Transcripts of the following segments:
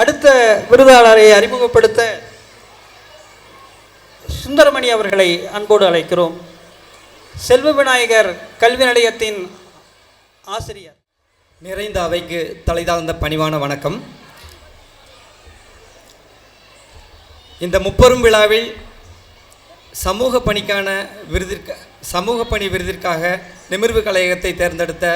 அடுத்த விருதாளரை அறிமுகப்படுத்த சுந்தரமணி அவர்களை அன்போடு அழைக்கிறோம். செல்வ விநாயகர் கல்வி நிலையத்தின் ஆசிரியர். நிறைந்த அவைக்கு தலைதாழ்ந்த பணிவான வணக்கம். இந்த முப்பெரும் விழாவில் சமூக பணி விருதிற்காக நிமிர்வு கலையகத்தை தேர்ந்தெடுத்த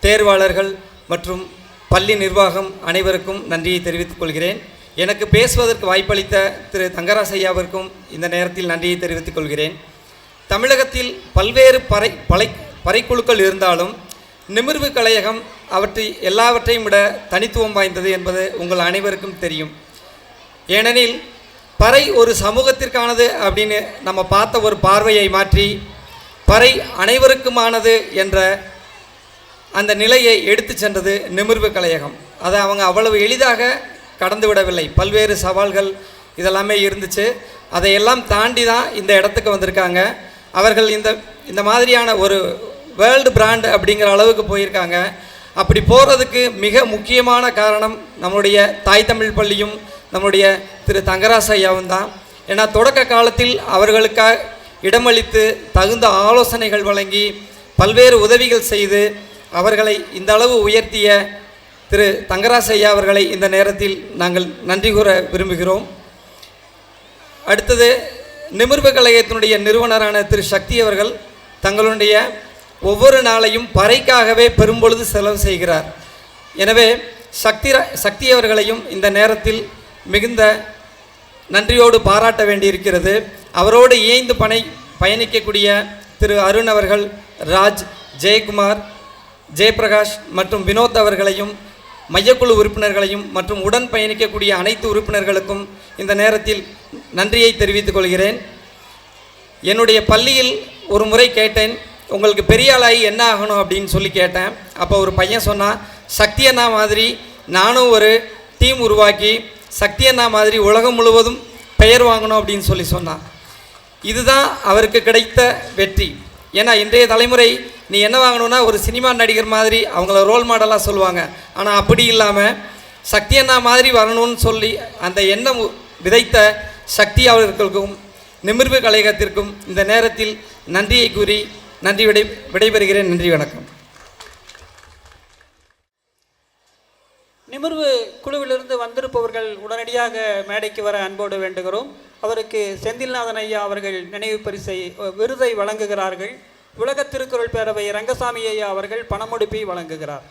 தேர்வாளர்கள் மற்றும் பள்ளி நிர்வாகம் அனைவருக்கும் நன்றியை தெரிவித்துக் கொள்கிறேன். எனக்கு பேசுவதற்கு வாய்ப்பளித்த திரு தங்கராசு ஐயாவிற்கும் இந்த நேரத்தில் நன்றியை தெரிவித்துக் கொள்கிறேன். தமிழகத்தில் பல்வேறு பறைக்குழுக்கள் இருந்தாலும் நிமிர்வு கலையகம் எல்லாவற்றையும் விட தனித்துவம் வாய்ந்தது என்பது உங்கள் அனைவருக்கும் தெரியும். ஏனெனில் பறை ஒரு சமூகத்திற்கானது அப்படின்னு நம்ம பார்த்த ஒரு பார்வையை மாற்றி பறை அனைவருக்குமானது என்ற அந்த நிலையை எடுத்து சென்றது நிமிர்வு கலையகம். அதை அவங்க அவ்வளவு எளிதாக கடந்து விடவில்லை. பல்வேறு சவால்கள் இதெல்லாமே இருந்துச்சு. அதையெல்லாம் தாண்டி தான் இந்த இடத்துக்கு வந்திருக்காங்க. அவர்கள் இந்த மாதிரியான ஒரு வேர்ல்டு பிராண்ட் அப்படிங்கிற அளவுக்கு போயிருக்காங்க. அப்படி போகிறதுக்கு மிக முக்கியமான காரணம் நம்முடைய தாய் தமிழ் பள்ளியும் நம்முடைய திரு தங்கராசு ஐயாவும் தான். ஏன்னா தொடக்க காலத்தில் அவர்களுக்காக இடமளித்து தகுந்த ஆலோசனைகள் வழங்கி பல்வேறு உதவிகள் செய்து அவர்களை இந்த அளவு உயர்த்திய திரு தங்கராசு ஐயா அவர்களை இந்த நேரத்தில் நாங்கள் நன்றி கூற விரும்புகிறோம். அடுத்தது நிமிர்வு கலையத்தினுடைய நிறுவனரான திரு சக்தி அவர்கள் தங்களுடைய ஒவ்வொரு நாளையும் பறைக்காகவே பெரும்பொழுது செலவு செய்கிறார். எனவே சக்தி அவர்களையும் இந்த நேரத்தில் மிகுந்த நன்றியோடு பாராட்ட வேண்டியிருக்கிறது. அவரோடு இணைந்து பயணிக்கக்கூடிய திரு அருண் அவர்கள், ராஜ், ஜெயக்குமார், ஜெயபிரகாஷ் மற்றும் வினோத் அவர்களையும் மையக்குழு உறுப்பினர்களையும் மற்றும் உடன் பயணிக்கக்கூடிய அனைத்து உறுப்பினர்களுக்கும் இந்த நேரத்தில் நன்றியை தெரிவித்துக் கொள்கிறேன். என்னுடைய பள்ளியில் ஒரு முறை கேட்டேன், உங்களுக்கு பெரிய ஆளாகி என்ன ஆகணும் அப்படின்னு சொல்லி கேட்டேன். அப்போ ஒரு பையன் சொன்னான், சக்தி அண்ணா மாதிரி நானும் ஒரு டீம் உருவாக்கி சக்தி அண்ணா மாதிரி உலகம் முழுவதும் பெயர் வாங்கணும் அப்படின்னு சொல்லி சொன்னான். இதுதான் அவருக்கு கிடைத்த வெற்றி. ஏன்னா இன்றைய தலைமுறை நீ என்ன வாங்கணும்னா ஒரு சினிமா நடிகர் மாதிரி அவங்கள ரோல் மாடலாக சொல்லுவாங்க. ஆனால் அப்படி இல்லாமல் சக்தி அண்ணா மாதிரி வரணும்னு சொல்லி அந்த எண்ணம் விதைத்த சக்தி அவர்களுக்கும் நிமிர்வு கலையகத்திற்கும் இந்த நேரத்தில் நன்றியை கூறி விடைபெறுகிறேன். நன்றி, வணக்கம். நிமிர்வு குழுவிலிருந்து வந்திருப்பவர்கள் உடனடியாக மேடைக்கு வர அன்போடு வேண்டுகிறோம். அவருக்கு செந்தில்நாதன் ஐயா அவர்கள் நினைவு பரிசை விருதை வழங்குகிறார்கள். உலக திருக்குறள் பேரவை ரங்கசாமி ஐயா அவர்கள் பணமுடிப்பை வழங்குகிறார்.